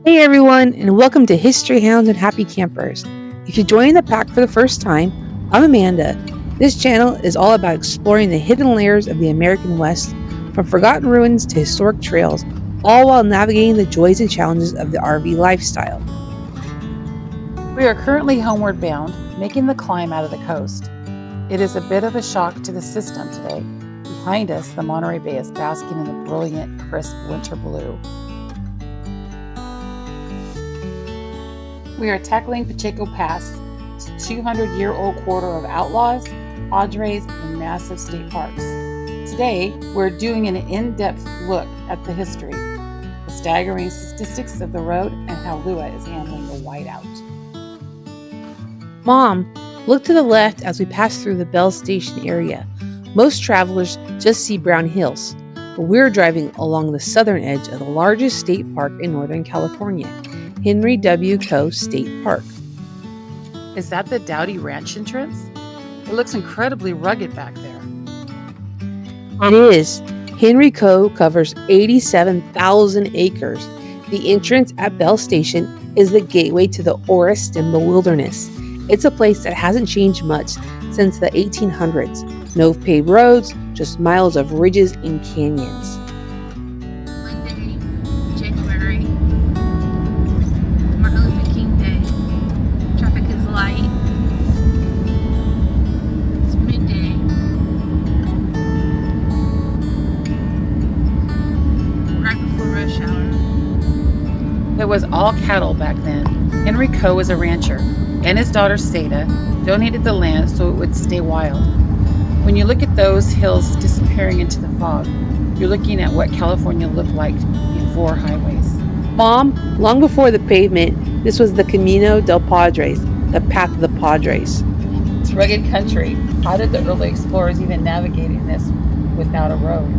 Hey everyone, and welcome to History Hounds and Happy Campers. If you're joining the pack for the first time, I'm Amanda. This channel is all about exploring the hidden layers of the American West, from forgotten ruins to historic trails, all while navigating the joys and challenges of the RV lifestyle. We are currently homeward bound, making the climb out of the coast. It is a bit of a shock to the system today. Behind us, the Monterey Bay is basking in the brilliant, crisp winter blue. We are tackling Pacheco Pass, a 200-year-old corridor of outlaws, padres, and massive state parks. Today, we're doing an in-depth look at the history, the staggering statistics of the road, and how Lua is handling the whiteout. Mom, look to the left as we pass through the Bell Station area. Most travelers just see brown hills, but we're driving along the southern edge of the largest state park in Northern California, Henry W. Coe State Park. Is that the Dowdy Ranch entrance? It looks incredibly rugged back there. It is. Henry Coe covers 87,000 acres. The entrance at Bell Station is the gateway to the Orist-Stimba Wilderness. It's a place that hasn't changed much since the 1800s. No paved roads, just miles of ridges and canyons. Monday, January, Martin Luther King Day. Traffic is light. It's midday. Right before rush hour. It was all cattle back then. Henry Coe was a rancher, and his daughter Seda donated the land so it would stay wild. When you look at those hills disappearing into the fog, you're looking at what California looked like before highways. Mom, long before the pavement, this was the Camino del Padres, the path of the Padres. It's rugged country. How did the early explorers even navigate in this without a road?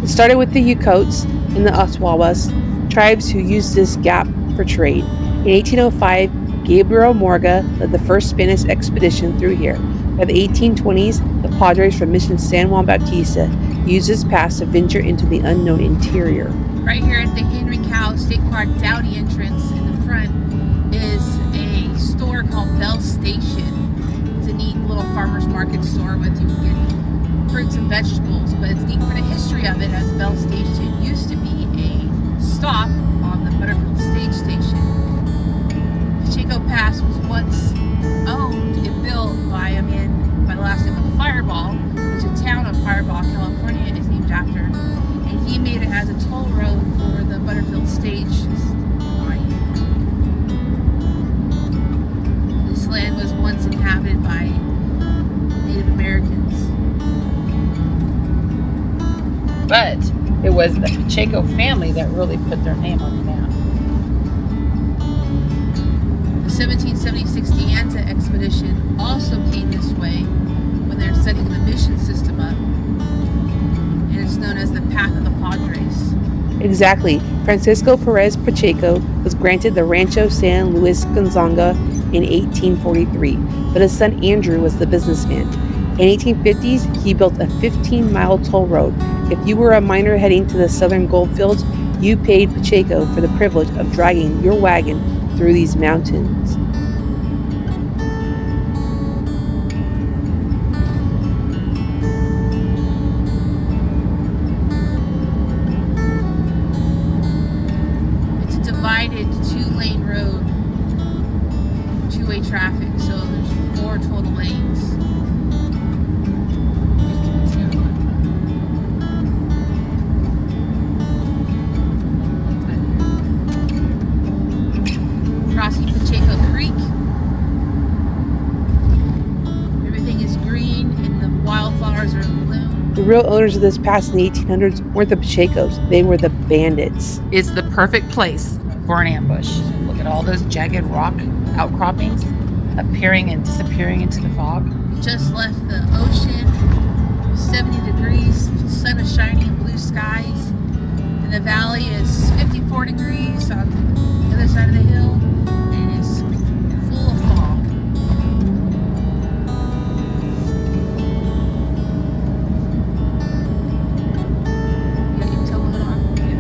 It started with the Yukots and the Oswawas, tribes who used this gap for trade. In 1805, Gabriel Morga led the first Spanish expedition through here. By the 1820s, the Padres from Mission San Juan Bautista used this pass to venture into the unknown interior. Right here at the Henry Coe State Park Dowdy entrance in the front is a store called Bell Station. It's a neat little farmer's market store with you can get fruits and vegetables, but it's neat for the history of it, as Bell Station used to be a stop on the Butterfield Stage Station. Pacheco Pass was once owned and built by a man by the last name of Fireball, which the town of Fireball, California is named after. And he made it as a toll road for the Butterfield Stage line. This land was once inhabited by Native Americans. But it was the Pacheco family that really put their name on the map. The 1776 De Anta expedition also came this way when they're setting the mission system up. And it's known as the Path of the Padres. Exactly. Francisco Perez Pacheco was granted the Rancho San Luis Gonzaga in 1843, but his son Andrew was the businessman. In 1850s, he built a 15-mile toll road. If you were a miner heading to the southern goldfields, you paid Pacheco for the privilege of dragging your wagon through these mountains. It's a divided two-lane road, two-way traffic, so there's 4 total lanes. Crossing Pacheco Creek. Everything is green and the wildflowers are in bloom. The real owners of this pass in the 1800s weren't the Pachecos, they were the bandits. It's the perfect place for an ambush. Look at all those jagged rock outcroppings appearing and disappearing into the fog. We just left the ocean, 70 degrees, sun is shining, blue skies, and the valley is 54 degrees on the other side of the hill, and it's full of fog. You got your taillight on? Yeah.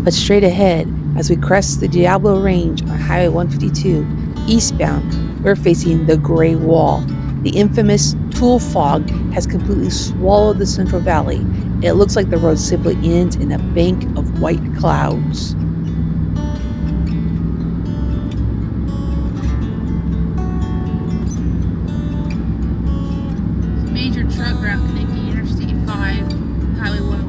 But straight ahead, as we crest the Diablo Range on Highway 152, eastbound, we're facing the Gray Wall. The infamous Tule fog has completely swallowed the Central Valley. It looks like the road simply ends in a bank of white clouds. Major truck route connecting Interstate 5 and Highway 101.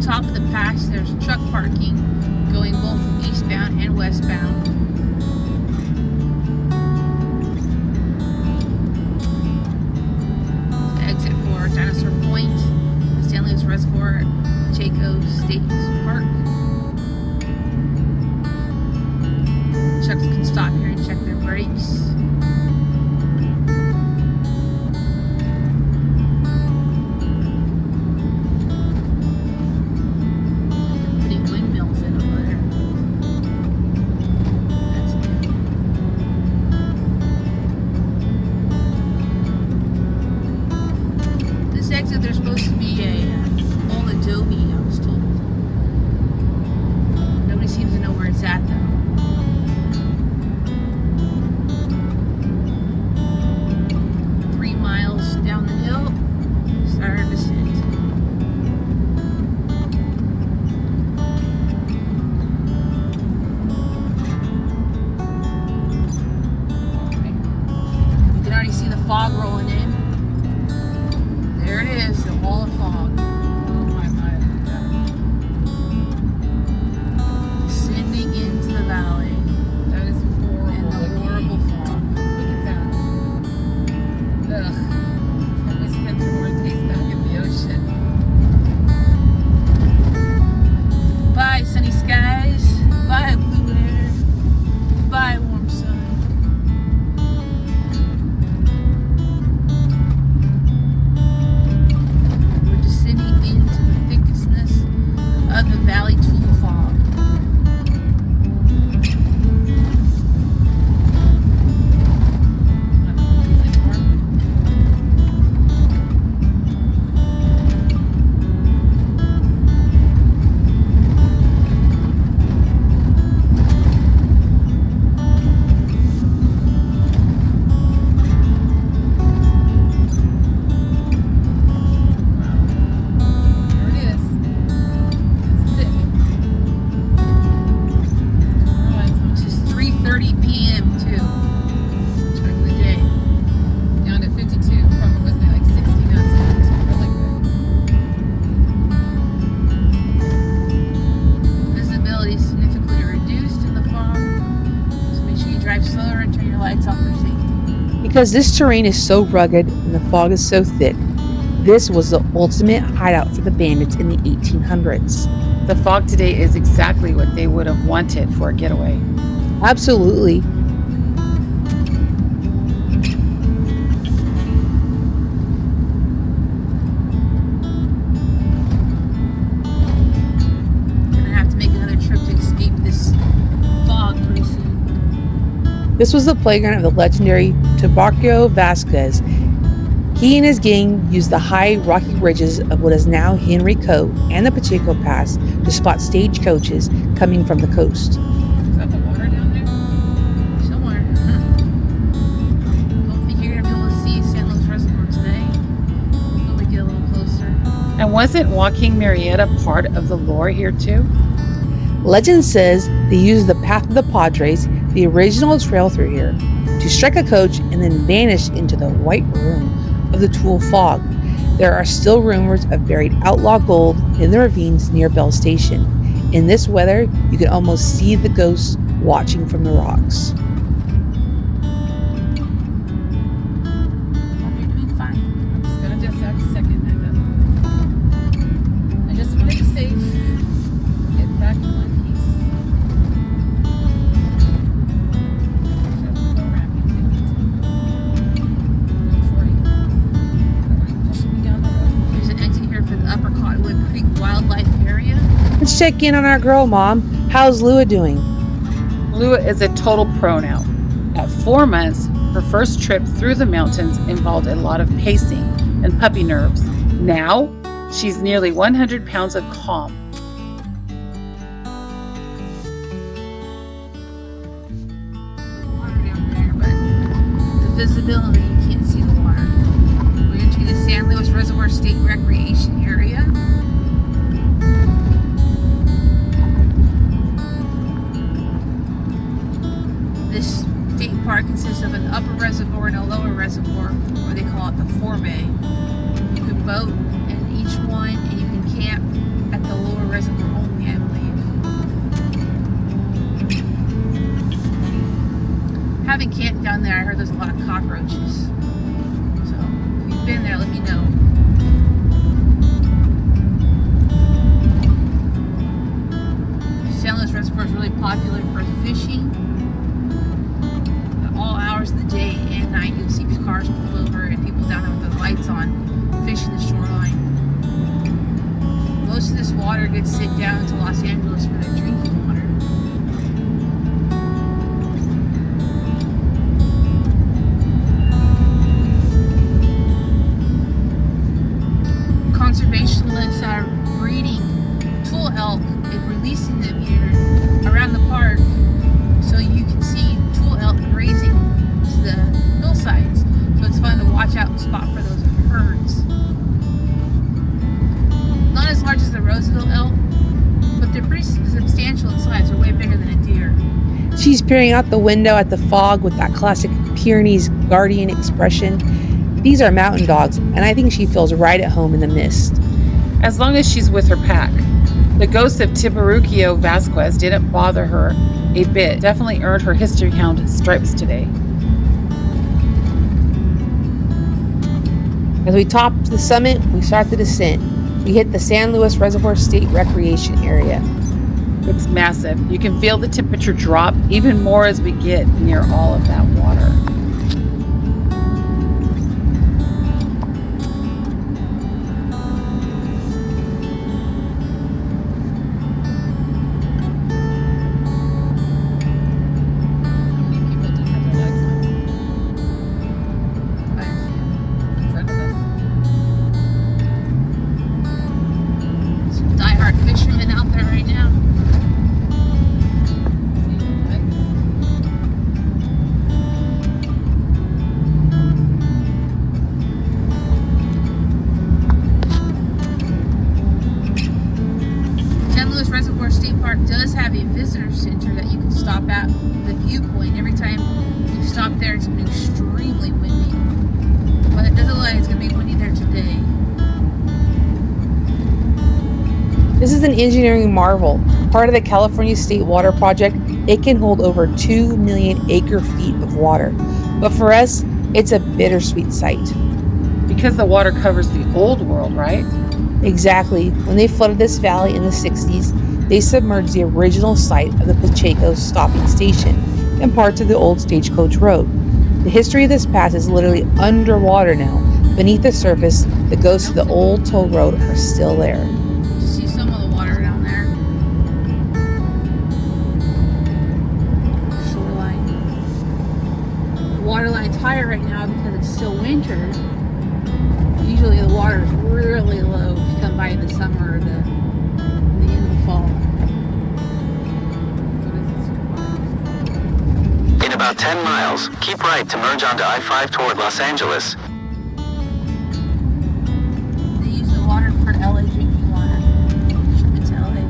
Top of the pass, there's truck parking going both eastbound and westbound. The exit for Dinosaur Point, the San Luis Reservoir, Pacheco State Park. Trucks can stop here and check their brakes. Exit, there's supposed to be a old adobe, I was told. Nobody seems to know where it's at though. Down the hill, start our descent. You can already see the fog rolling in. There it is, the wall of fog. Oh my God. Descending into the valley. That is horrible. And the horrible fog. Look at that. Ugh. And we spent more days back in the ocean. Bye, sunny skies. Bye, blue air. Bye, warm sun. We're descending into the thickness of the Valley Tule fog. Because this terrain is so rugged and the fog is so thick, this was the ultimate hideout for the bandits in the 1800s. The fog today is exactly what they would have wanted for a getaway. Absolutely. We're gonna have to make another trip to escape this fog pretty soon. This was the playground of the legendary Tiburcio Vásquez. He and his gang used the high rocky ridges of what is now Henry Coat and the Pacheco Pass to spot stagecoaches coming from the coast. Is that the water down there? Somewhere. Don't think you're gonna be able to see San Luis Reservoir today. Until we get a little closer. And wasn't walking Marietta part of the lore here too? Legend says they used the path of the Padres, the original trail through here, to strike a coach and then vanish into the white room of the Tule fog. There are still rumors of buried outlaw gold in the ravines near Bell Station. In this weather, you can almost see the ghosts watching from the rocks. You're doing fine. I'm just gonna just have a second. I just want to be safe. Get back in one piece. Just go around and just be down the road. There's an exit here for the Upper Cottonwood Creek Wildlife Area. Let's check in on our girl, Mom. How's Lua doing? Lua is a total pro now. At 4 months, her first trip through the mountains involved a lot of pacing and puppy nerves. Now, she's nearly 100 pounds of calm. Water down there, but the visibility, you can't see the water. We're entering the San Luis Reservoir State Recreation Area. This state park consists of an upper reservoir and a lower reservoir, or they call it the forebay. You can boat in each one, and you can camp at the lower reservoir only, I believe. Having camped down there, I heard there's a lot of cockroaches. So, if you've been there, let me know. San Luis Reservoir is really popular for fishing. At all hours of the day and night, you'll see cars pull over and people down there with their lights on, fishing the shoreline. Most of this water gets sent down to Los Angeles for their drinking water. Conservationists are breeding Tule elk and releasing them here around the park so you can see Tule elk grazing to the hillsides. So it's fun to watch out and spot for those herds. Not as large as the Roseville elk, but they're pretty substantial in size. They're way bigger than a deer. She's peering out the window at the fog with that classic Pyrenees guardian expression. These are mountain dogs, and I think she feels right at home in the mist. As long as she's with her pack. The ghost of Tiburcio Vásquez didn't bother her a bit. Definitely earned her history hound stripes today. As we top the summit, we start the descent. We hit the San Luis Reservoir State Recreation Area. It's massive. You can feel the temperature drop even more as we get near all of that water. Reservoir State Park does have a visitor center that you can stop at the viewpoint. Every time you stop there, it's been extremely windy. But it doesn't look like it's going to be windy there today. This is an engineering marvel. Part of the California State Water Project, it can hold over 2 million acre-feet of water. But for us, it's a bittersweet sight. Because the water covers the old world, right? Exactly. When they flooded this valley in the 60s, they submerged the original site of the Pacheco stopping station and parts of the old stagecoach road. The history of this pass is literally underwater now. Beneath the surface, the ghosts of the old toll road are still there. You see some of the water down there. Shoreline. The water line's higher right now because it's still winter. Usually the water is really low if you come by in the summer or the end of the fall. In about 10 miles, keep right to merge onto I-5 toward Los Angeles. They use the water for LA drinking water. Ship it to LA.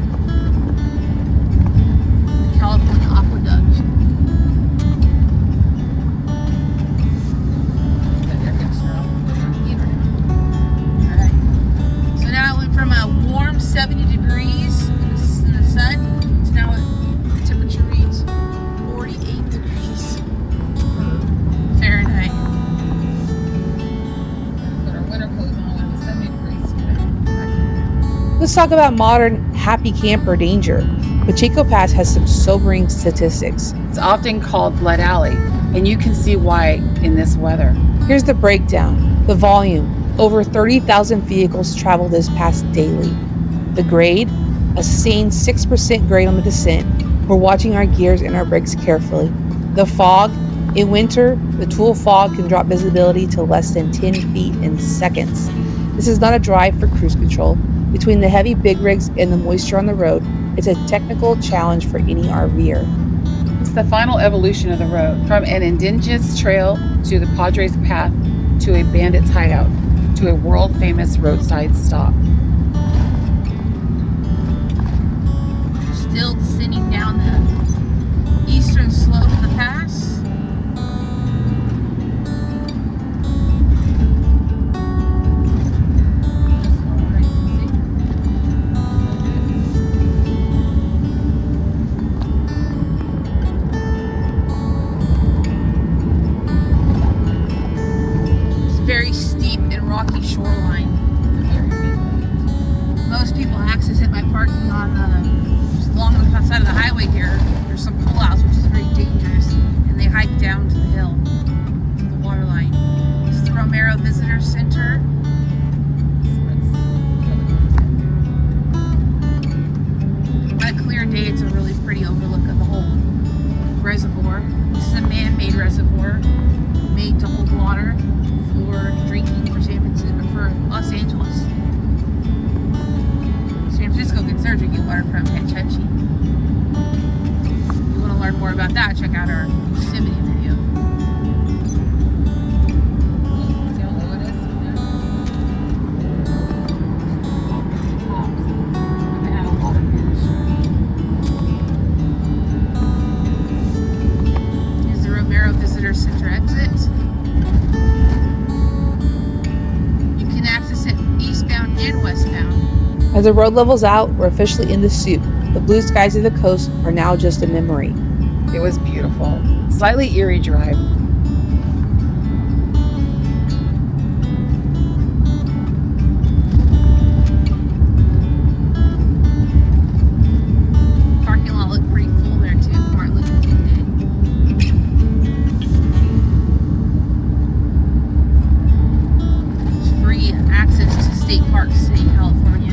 Let's talk about modern happy camper danger. Pacheco Pass has some sobering statistics. It's often called Blood Alley, and you can see why in this weather. Here's the breakdown. The volume. Over 30,000 vehicles travel this pass daily. The grade. A sustained 6% grade on the descent. We're watching our gears and our brakes carefully. The fog. In winter, the Tule fog can drop visibility to less than 10 feet in seconds. This is not a drive for cruise control. Between the heavy big rigs and the moisture on the road, it's a technical challenge for any RVer. It's the final evolution of the road, from an indigenous trail to the Padres path to a bandit's hideout to a world-famous roadside stop. Still descending down the eastern slope of the pass. Very steep and rocky shoreline. Most people access it by parking on just along the side of the highway here. There's some pullouts, which is very dangerous, and they hike down to the hill, to the water line. This is the Romero Visitor Center. On a clear day, it's a really pretty overlook of the whole reservoir. This is a man-made reservoir made to hold water for drinking for San Francisco, for Los Angeles. San Francisco gets their drinking water from Pacheco. If you want to learn more about that, check out our Yosemite video. Here's the Romero Visitor Center exit. Access it eastbound and westbound. As the road levels out, we're officially in the soup. The blue skies of the coast are now just a memory. It was beautiful. Slightly eerie drive. Parking lot looked pretty full there too for Martin Luther King Day. Free access to state parks in California.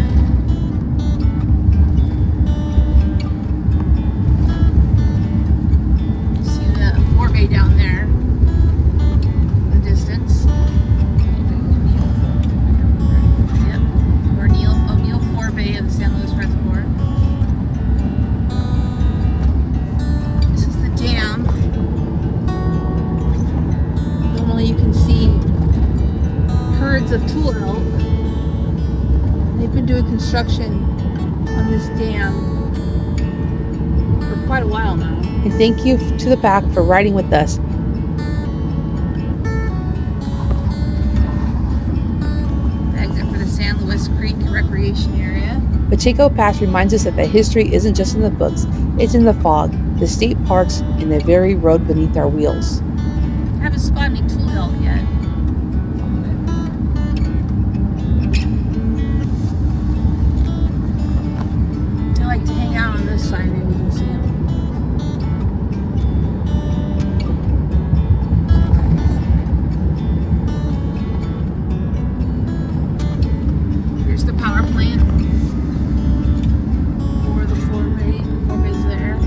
See the forebay down there in the distance. Yep, O'Neill forebay of the San Luis Reservoir. This is the dam. Normally you can see herds of Tule elk. They've been doing construction on this dam for quite a while now. And thank you to the pack for riding with us. The exit for the San Luis Creek Recreation Area. Pacheco Pass reminds us that the history isn't just in the books, it's in the fog, the state parks, and the very road beneath our wheels. I haven't spotted any Tule elk yet. They like to hang out on this side, maybe we can see them. Here's the power plant for the forebay. The forebay's there.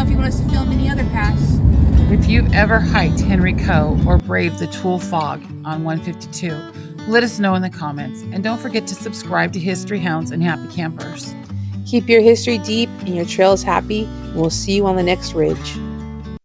if you want us to film any other pass. If you've ever hiked Henry Cove or braved the Tule Fog on 152, let us know in the comments. And don't forget to subscribe to History Hounds and Happy Campers. Keep your history deep and your trails happy, and we'll see you on the next ridge.